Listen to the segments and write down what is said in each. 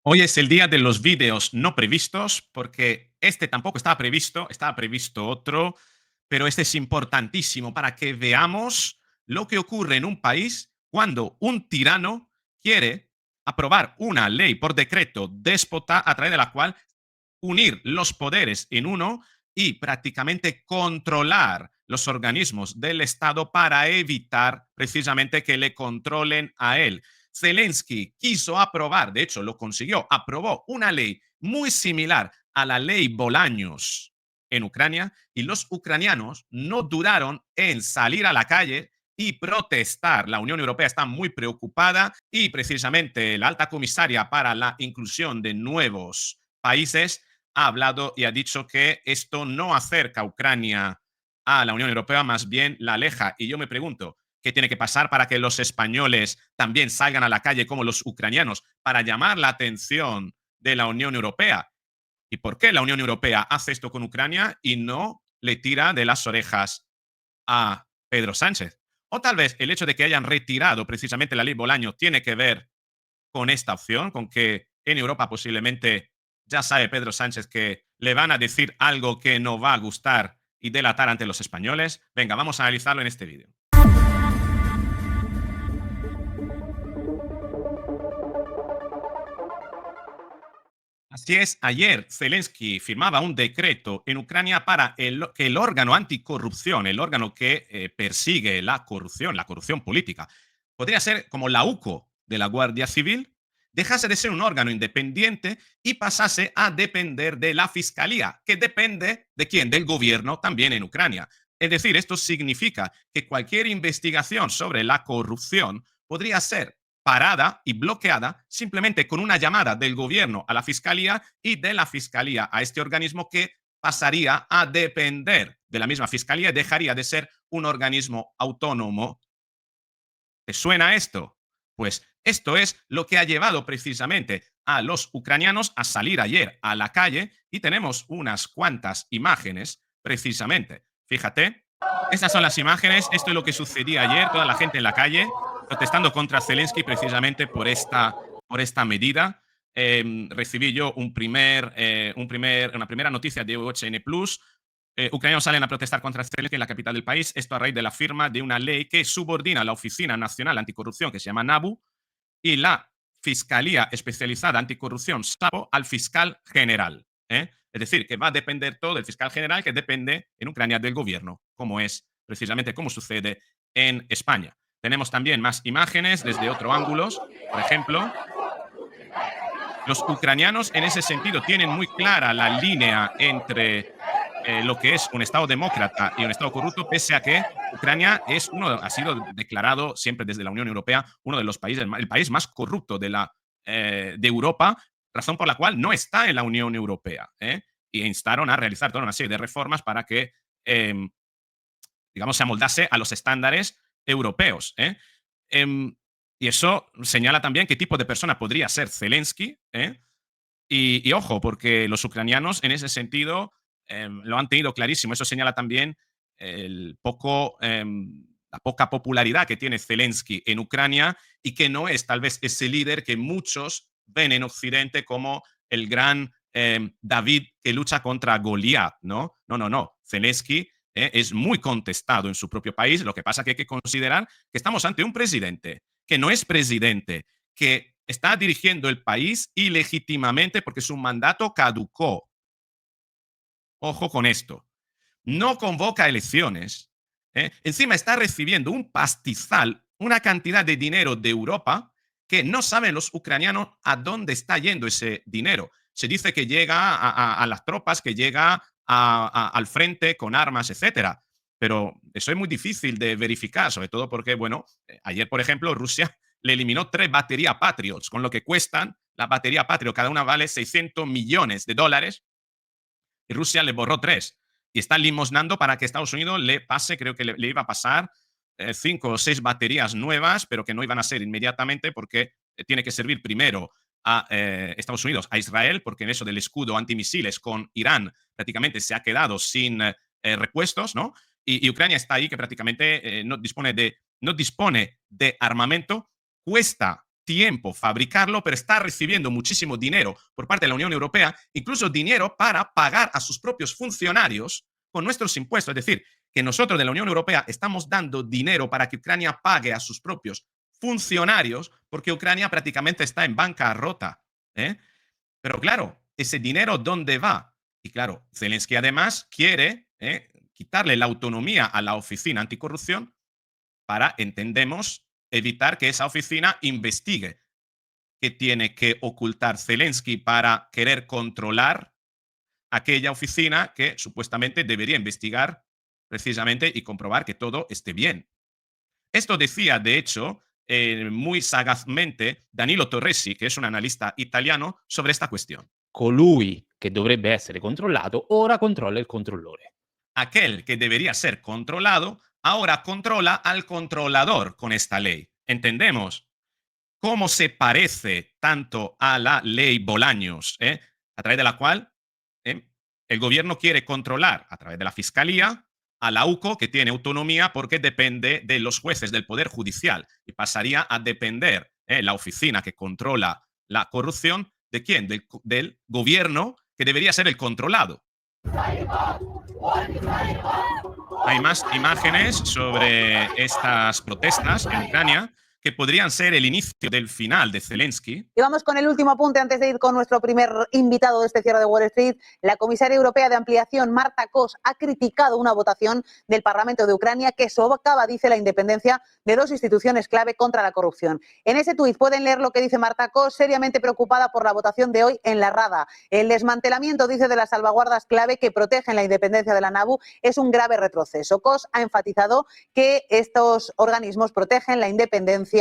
Hoy es el día de los vídeos no previstos, porque este tampoco estaba previsto otro, pero este es importantísimo para que veamos lo que ocurre en un país cuando un tirano quiere aprobar una ley por decreto déspota a través de la cual unir los poderes en uno y prácticamente controlar los organismos del Estado para evitar precisamente que le controlen a él. Zelensky quiso aprobar, de hecho lo consiguió, aprobó una ley muy similar a la ley Bolaños en Ucrania y los ucranianos no duraron en salir a la calle y protestar. La Unión Europea está muy preocupada y precisamente la alta comisaria para la inclusión de nuevos países ha hablado y ha dicho que esto no acerca a Ucrania a la Unión Europea, más bien la aleja. Y yo me pregunto, ¿qué tiene que pasar para que los españoles también salgan a la calle como los ucranianos para llamar la atención de la Unión Europea? ¿Y por qué la Unión Europea hace esto con Ucrania y no le tira de las orejas a Pedro Sánchez? O tal vez el hecho de que hayan retirado precisamente la ley Bolaño tiene que ver con esta opción, con que en Europa posiblemente ya sabe Pedro Sánchez que le van a decir algo que no va a gustar y delatar ante los españoles. Venga, vamos a analizarlo en este vídeo. Así es, ayer Zelensky firmaba un decreto en Ucrania para que el órgano anticorrupción, el órgano que persigue la corrupción política, podría ser como la UCO de la Guardia Civil, dejase de ser un órgano independiente y pasase a depender de la Fiscalía, que depende de quién, del gobierno también en Ucrania. Es decir, esto significa que cualquier investigación sobre la corrupción podría ser parada y bloqueada simplemente con una llamada del gobierno a la fiscalía y de la fiscalía a este organismo que pasaría a depender de la misma fiscalía y dejaría de ser un organismo autónomo. ¿Te suena esto? Pues esto es lo que ha llevado precisamente a los ucranianos a salir ayer a la calle y tenemos unas cuantas imágenes precisamente. Fíjate, estas son las imágenes, esto es lo que sucedía ayer, toda la gente en la calle protestando contra Zelensky precisamente por esta medida. Recibí yo una primera noticia de UHN Plus. Ucranianos salen a protestar contra Zelensky en la capital del país, esto a raíz de la firma de una ley que subordina a la Oficina Nacional Anticorrupción, que se llama NABU, y la Fiscalía Especializada Anticorrupción, SAPO, al fiscal general. Es decir, que va a depender todo del fiscal general, que depende en Ucrania del gobierno, como es precisamente como sucede en España. Tenemos también más imágenes desde otros ángulos. Por ejemplo, los ucranianos en ese sentido tienen muy clara la línea entre lo que es un Estado demócrata y un Estado corrupto, pese a que Ucrania ha sido declarado siempre desde la Unión Europea uno de los países, el país más corrupto de Europa, razón por la cual no está en la Unión Europea. Y instaron a realizar toda una serie de reformas para que, eh, digamos, se amoldase a los estándares europeos. Em, y eso señala también qué tipo de persona podría ser Zelensky. Y ojo, porque los ucranianos en ese sentido lo han tenido clarísimo. Eso señala también la poca popularidad que tiene Zelensky en Ucrania y que no es tal vez ese líder que muchos ven en Occidente como el gran David que lucha contra Goliat, ¿no? No, no, no. Zelensky es muy contestado en su propio país. Lo que pasa es que hay que considerar que estamos ante un presidente que no es presidente, que está dirigiendo el país ilegítimamente porque su mandato caducó. Ojo con esto. No convoca elecciones. Encima está recibiendo un pastizal, una cantidad de dinero de Europa que no saben los ucranianos a dónde está yendo ese dinero. Se dice que llega a las tropas, que llega al frente con armas, etcétera. Pero eso es muy difícil de verificar, sobre todo porque, bueno, ayer, por ejemplo, Rusia le eliminó 3 baterías Patriots, con lo que cuestan la batería Patriot, cada una vale 600 millones de dólares, y Rusia le borró 3. Y está limosnando para que Estados Unidos le pase, creo que le iba a pasar 5 o 6 baterías nuevas, pero que no iban a ser inmediatamente porque tiene que servir primero a Estados Unidos, a Israel, porque en eso del escudo antimisiles con Irán prácticamente se ha quedado sin repuestos, ¿no? Y Ucrania está ahí que prácticamente no dispone de armamento, cuesta tiempo fabricarlo, pero está recibiendo muchísimo dinero por parte de la Unión Europea, incluso dinero para pagar a sus propios funcionarios con nuestros impuestos. Es decir, que nosotros de la Unión Europea estamos dando dinero para que Ucrania pague a sus propios funcionarios porque Ucrania prácticamente está en bancarrota. ¿Eh? Pero claro, ese dinero, ¿dónde va? Y claro, Zelensky además quiere quitarle la autonomía a la oficina anticorrupción para, entendemos, evitar que esa oficina investigue. ¿Qué tiene que ocultar Zelensky para querer controlar aquella oficina que supuestamente debería investigar precisamente y comprobar que todo esté bien? Esto decía, de hecho, muy sagazmente Danilo Torresi, che è un analista italiano, sobre esta cuestione. Colui che dovrebbe essere controllato ora controlla il controllore. Aquel que debería ser controlado ahora controla al controlador con esta ley. ¿Entendemos cómo se parece tanto a la ley Bolaños, a través de la cual el gobierno quiere controlar a través de la fiscalía a la UCO, que tiene autonomía porque depende de los jueces del Poder Judicial y pasaría a depender la oficina que controla la corrupción de quién? Del gobierno que debería ser el controlado. Hay más imágenes sobre estas protestas en Ucrania que podrían ser el inicio del final de Zelensky. Y vamos con el último apunte antes de ir con nuestro primer invitado de este cierre de Wall Street. La comisaria europea de ampliación, Marta Kos, ha criticado una votación del Parlamento de Ucrania que socava, dice, la independencia de dos instituciones clave contra la corrupción. En ese tuit pueden leer lo que dice Marta Kos, seriamente preocupada por la votación de hoy en la Rada. El desmantelamiento, dice, de las salvaguardas clave que protegen la independencia de la NABU es un grave retroceso. Kos ha enfatizado que estos organismos protegen la independencia.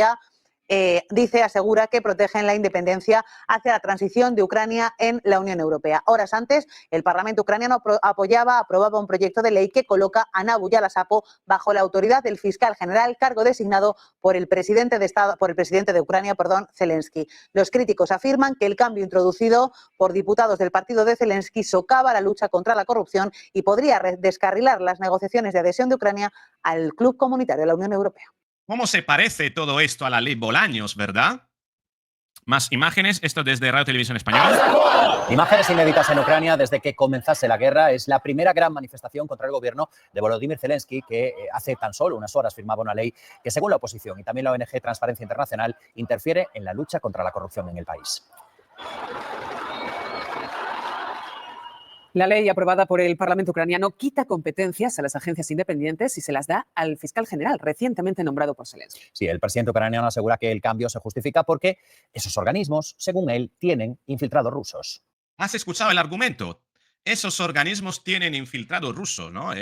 Asegura que protegen la independencia hacia la transición de Ucrania en la Unión Europea. Horas antes, el Parlamento ucraniano aprobaba un proyecto de ley que coloca a Nabu y a la SAPO bajo la autoridad del fiscal general, cargo designado por el presidente de Ucrania, Zelensky. Los críticos afirman que el cambio introducido por diputados del partido de Zelensky socava la lucha contra la corrupción y podría descarrilar las negociaciones de adhesión de Ucrania al club comunitario de la Unión Europea. ¿Cómo se parece todo esto a la ley Bolaños, verdad? Más imágenes, esto desde Radio Televisión Española. Imágenes inéditas en Ucrania desde que comenzase la guerra. Es la primera gran manifestación contra el gobierno de Volodymyr Zelensky, que hace tan solo unas horas firmaba una ley que, según la oposición y también la ONG Transparencia Internacional, interfiere en la lucha contra la corrupción en el país. La ley aprobada por el Parlamento ucraniano quita competencias a las agencias independientes y se las da al fiscal general, recientemente nombrado por Zelensky. Sí, el presidente ucraniano asegura que el cambio se justifica porque esos organismos, según él, tienen infiltrados rusos. ¿Has escuchado el argumento? Esos organismos tienen infiltrado ruso, ¿no?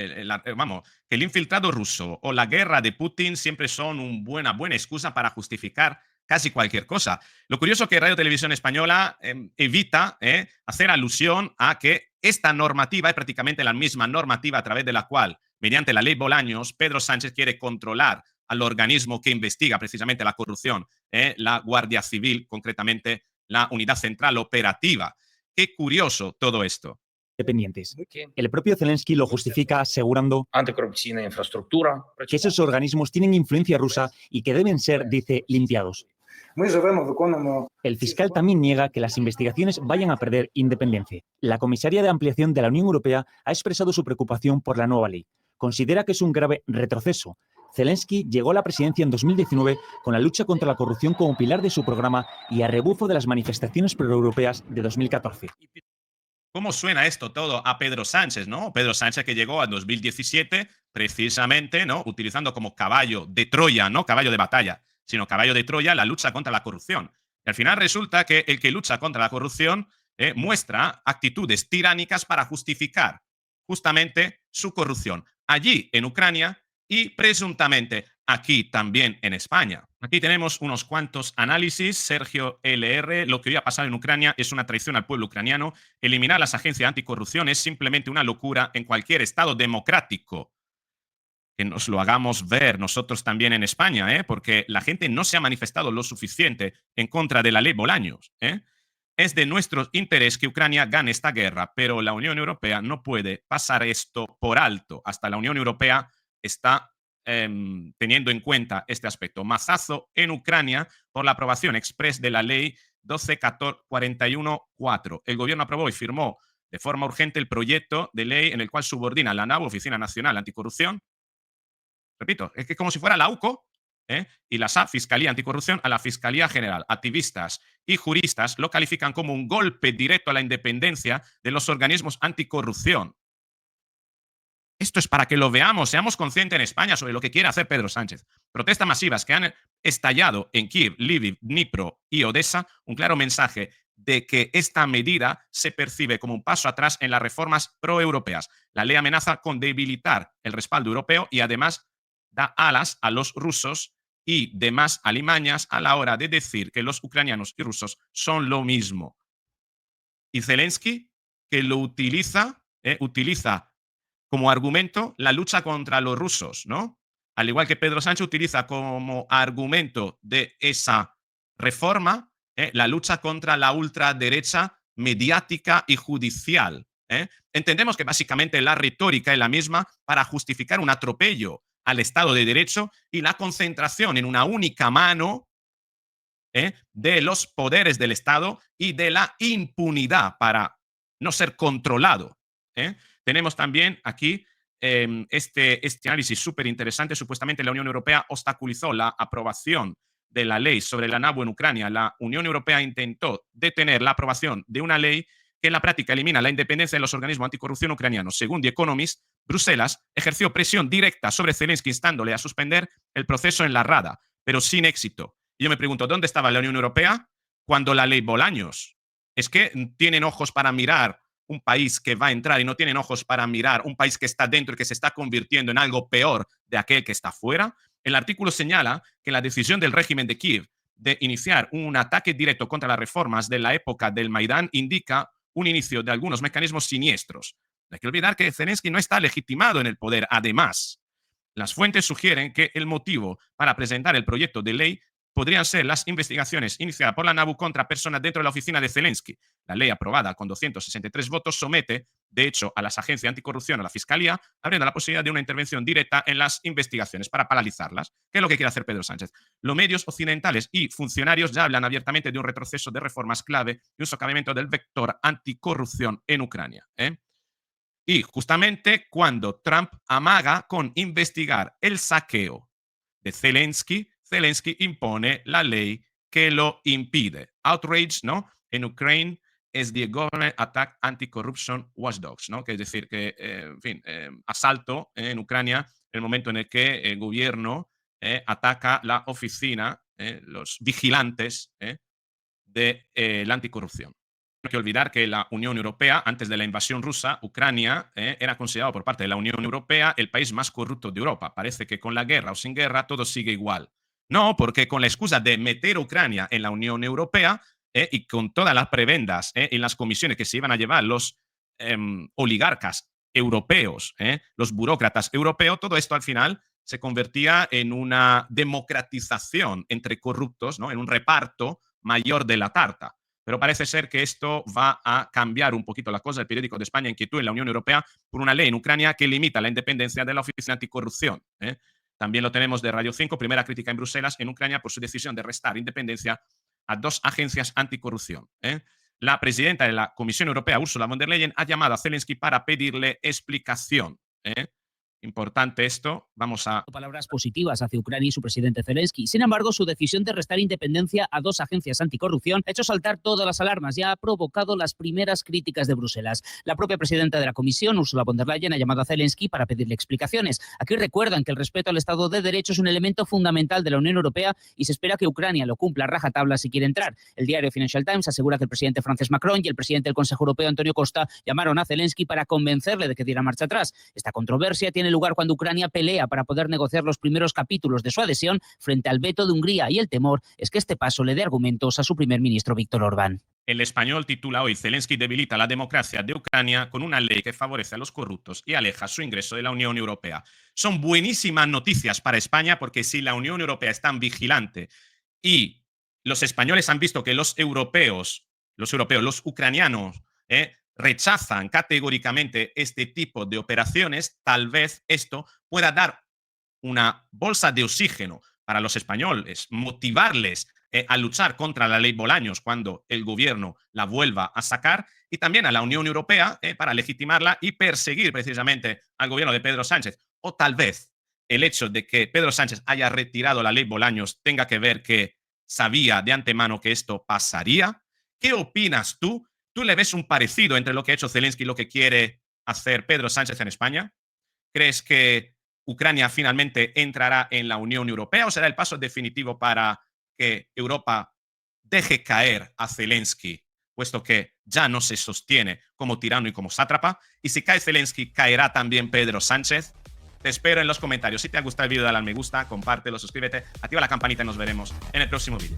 Vamos, que el infiltrado ruso o la guerra de Putin siempre son una buena excusa para justificar casi cualquier cosa. Lo curioso es que Radio Televisión Española evita hacer alusión a que esta normativa es prácticamente la misma normativa a través de la cual, mediante la ley Bolaños, Pedro Sánchez quiere controlar al organismo que investiga precisamente la corrupción, la Guardia Civil, concretamente la Unidad Central Operativa. Qué curioso todo esto. Dependientes. El propio Zelensky lo justifica asegurando anticorrupción infraestructura, que esos organismos tienen influencia rusa y que deben ser, dice, limpiados. El fiscal también niega que las investigaciones vayan a perder independencia. La comisaria de ampliación de la Unión Europea ha expresado su preocupación por la nueva ley. Considera que es un grave retroceso. Zelensky llegó a la presidencia en 2019 con la lucha contra la corrupción como pilar de su programa y a rebufo de las manifestaciones proeuropeas de 2014. ¿Cómo suena esto todo a Pedro Sánchez, no? Pedro Sánchez que llegó en 2017 precisamente, ¿no? Utilizando como caballo de Troya, no caballo de batalla, sino caballo de Troya la lucha contra la corrupción. Y al final resulta que el que lucha contra la corrupción muestra actitudes tiránicas para justificar justamente su corrupción allí en Ucrania y presuntamente aquí también en España. Aquí tenemos unos cuantos análisis. Sergio LR, lo que hoy ha pasado en Ucrania es una traición al pueblo ucraniano. Eliminar las agencias anticorrupción es simplemente una locura en cualquier estado democrático. Que nos lo hagamos ver nosotros también en España, porque la gente no se ha manifestado lo suficiente en contra de la ley Bolaños. Es de nuestro interés que Ucrania gane esta guerra, pero la Unión Europea no puede pasar esto por alto. Hasta la Unión Europea está teniendo en cuenta este aspecto. Mazazo en Ucrania por la aprobación express de la ley 1241-4. El gobierno aprobó y firmó de forma urgente el proyecto de ley en el cual subordina la NABU, Oficina Nacional Anticorrupción. Repito, es que como si fuera la UCO, y la SA, Fiscalía Anticorrupción, a la Fiscalía General. Activistas y juristas lo califican como un golpe directo a la independencia de los organismos anticorrupción. Esto es para que lo veamos, seamos conscientes en España sobre lo que quiere hacer Pedro Sánchez. Protestas masivas que han estallado en Kiev, Lviv, Dnipro y Odessa, un claro mensaje de que esta medida se percibe como un paso atrás en las reformas proeuropeas. La ley amenaza con debilitar el respaldo europeo y además da alas a los rusos y demás alimañas a la hora de decir que los ucranianos y rusos son lo mismo. Y Zelensky, que lo utiliza como argumento la lucha contra los rusos, ¿no? Al igual que Pedro Sánchez utiliza como argumento de esa reforma la lucha contra la ultraderecha mediática y judicial. Entendemos que básicamente la retórica es la misma para justificar un atropello al Estado de Derecho y la concentración en una única mano de los poderes del Estado y de la impunidad para no ser controlado. Tenemos también aquí este análisis súper interesante. Supuestamente la Unión Europea obstaculizó la aprobación de la ley sobre la NABU en Ucrania. La Unión Europea intentó detener la aprobación de una ley que en la práctica elimina la independencia de los organismos anticorrupción ucranianos. Según The Economist, Bruselas ejerció presión directa sobre Zelensky instándole a suspender el proceso en la Rada, pero sin éxito. Y yo me pregunto, ¿dónde estaba la Unión Europea cuando la ley Bolaños? ¿Es que tienen ojos para mirar un país que va a entrar y no tienen ojos para mirar un país que está dentro y que se está convirtiendo en algo peor de aquel que está fuera? El artículo señala que la decisión del régimen de Kiev de iniciar un ataque directo contra las reformas de la época del Maidán indica un inicio de algunos mecanismos siniestros. No hay que olvidar que Zelensky no está legitimado en el poder. Además, las fuentes sugieren que el motivo para presentar el proyecto de ley podrían ser las investigaciones iniciadas por la NABU contra personas dentro de la oficina de Zelensky. La ley aprobada con 263 votos somete, de hecho, a las agencias anticorrupción, a la Fiscalía, abriendo la posibilidad de una intervención directa en las investigaciones para paralizarlas. ¿Qué es lo que quiere hacer Pedro Sánchez? Los medios occidentales y funcionarios ya hablan abiertamente de un retroceso de reformas clave y un socavamiento del vector anticorrupción en Ucrania. Y justamente cuando Trump amaga con investigar el saqueo de Zelensky, Zelensky impone la ley que lo impide. Outrage, ¿no? En Ucrania es the Government Attack Anti-Corruption Watchdogs, ¿no? Que es decir, que, asalto en Ucrania, el momento en el que el gobierno ataca la oficina, los vigilantes de la anticorrupción. No hay que olvidar que la Unión Europea, antes de la invasión rusa, Ucrania era considerado por parte de la Unión Europea el país más corrupto de Europa. Parece que con la guerra o sin guerra todo sigue igual. No, porque con la excusa de meter a Ucrania en la Unión Europea y con todas las prebendas en las comisiones que se iban a llevar los oligarcas europeos, los burócratas europeos, todo esto al final se convertía en una democratización entre corruptos, ¿no? En un reparto mayor de la tarta. Pero parece ser que esto va a cambiar un poquito la cosa. El periódico de España inquietó en la Unión Europea por una ley en Ucrania que limita la independencia de la Oficina Anticorrupción. También lo tenemos de Radio 5, primera crítica en Bruselas, en Ucrania, por su decisión de restar independencia a dos agencias anticorrupción. La presidenta de la Comisión Europea, Ursula von der Leyen, ha llamado a Zelensky para pedirle explicación. Importante esto, vamos a... Palabras positivas hacia Ucrania y su presidente Zelensky. Sin embargo, su decisión de restar independencia a dos agencias anticorrupción ha hecho saltar todas las alarmas y ha provocado las primeras críticas de Bruselas. La propia presidenta de la Comisión, Ursula von der Leyen, ha llamado a Zelensky para pedirle explicaciones. Aquí recuerdan que el respeto al Estado de Derecho es un elemento fundamental de la Unión Europea y se espera que Ucrania lo cumpla a rajatabla si quiere entrar. El diario Financial Times asegura que el presidente francés Macron y el presidente del Consejo Europeo, Antonio Costa, llamaron a Zelensky para convencerle de que diera marcha atrás. Esta controversia tiene lugar cuando Ucrania pelea para poder negociar los primeros capítulos de su adhesión frente al veto de Hungría, y el temor es que este paso le dé argumentos a su primer ministro Víktor Orbán. El Español titula hoy: Zelensky debilita la democracia de Ucrania con una ley que favorece a los corruptos y aleja su ingreso de la Unión Europea. Son buenísimas noticias para España, porque si la Unión Europea es tan vigilante y los españoles han visto que los ucranianos, rechazan categóricamente este tipo de operaciones, tal vez esto pueda dar una bolsa de oxígeno para los españoles, motivarles a luchar contra la ley Bolaños cuando el gobierno la vuelva a sacar, y también a la Unión Europea para legitimarla y perseguir precisamente al gobierno de Pedro Sánchez. O tal vez el hecho de que Pedro Sánchez haya retirado la ley Bolaños tenga que ver que sabía de antemano que esto pasaría. ¿Qué opinas tú? ¿Tú le ves un parecido entre lo que ha hecho Zelensky y lo que quiere hacer Pedro Sánchez en España? ¿Crees que Ucrania finalmente entrará en la Unión Europea o será el paso definitivo para que Europa deje caer a Zelensky, puesto que ya no se sostiene como tirano y como sátrapa? Y si cae Zelensky, ¿caerá también Pedro Sánchez? Te espero en los comentarios. Si te ha gustado el vídeo, dale al me gusta, compártelo, suscríbete, activa la campanita y nos veremos en el próximo vídeo.